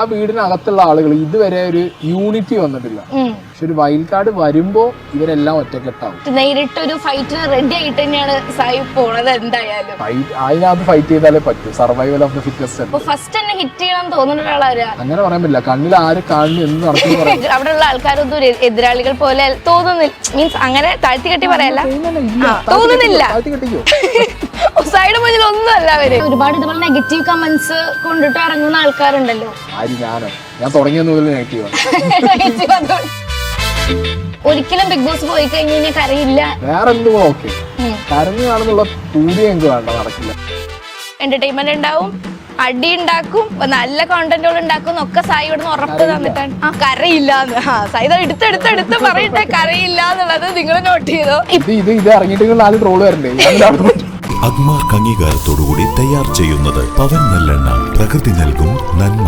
ആ വീടിനകത്തുള്ള ആളുകൾ ഇതുവരെ ഒരു യൂണിറ്റി വന്നിട്ടില്ല. പക്ഷെ ഒരു വൈൽഡ് കാർഡ് വരുമ്പോ ഇവരെല്ലാം ഒറ്റക്കെട്ടാവും. നേരിട്ടൊരു ഫൈറ്റിന് റെഡി ആയിട്ട് തന്നെയാണ് സായി പോണത്. എന്തായാലും അതിനകത്ത് ഫൈറ്റ് ചെയ്താലേ പറ്റൂ. Survival of the fittest. First തന്നെ ഹിറ്റ് ചെയ്യണം തോന്നുന്ന ഒരാളാരാ? അങ്ങനെ പറയാൻ പറ്റില്ല. കണ്ണിൽ ആര് കാണുന്നു എന്ന് നടക്കുന്നു. അവിടെയുള്ള ആൾക്കാരൊന്നും എതിരാളികൾ പോലെ തോന്നുന്നില്ല. മീൻസ് അങ്ങനെ താഴ്ത്തി കെട്ടി പറയല്ല, തോന്നുന്നില്ല. സൈഡ് മുന്നിൽ ഒന്നും അല്ല അവര്. ഒരുപാട് ഇതുപോലെ നെഗറ്റീവ് കമന്റ്സ് കൊണ്ടിട്ട് ഇറങ്ങുന്ന ആൾക്കാരുണ്ടല്ലോ. ഞാൻ തുടങ്ങിയ നെഗറ്റീവാണ്. ഒരിക്കലും ബിഗ് ബോസ് പോയി കഴിഞ്ഞാൽ കരയില്ല. വേറെ എന്തും ഓക്കെ, കരഞ്ഞു കാണുന്നുള്ള പൂതി എനിക്ക് വേണ്ട, നടക്കില്ല. എന്റർടൈൻമെന്റ് ഉണ്ടാവും, അടി ഉണ്ടാക്കും, നല്ല കോണ്ടന്റുകൾ ഉണ്ടാക്കും ഒക്കെ സായി ഇവിടെ നിന്ന് ഉറപ്പ് തന്നിട്ടാണ്. കരയില്ലാന്ന് സായി എടുത്ത് പറയട്ടെ, കരയില്ല എന്നുള്ളത് നിങ്ങൾ നോട്ട് ചെയ്തോ. ഇത് ഇറങ്ങിയിട്ട് 4 ട്രോള് വരണ്ടേ? അഗ്മാർക്ക് അംഗീകാരത്തോടുകൂടി തയ്യാർ ചെയ്യുന്നത് പവൻ നല്ലെണ്ണ. പ്രകൃതി നൽകും നന്മ.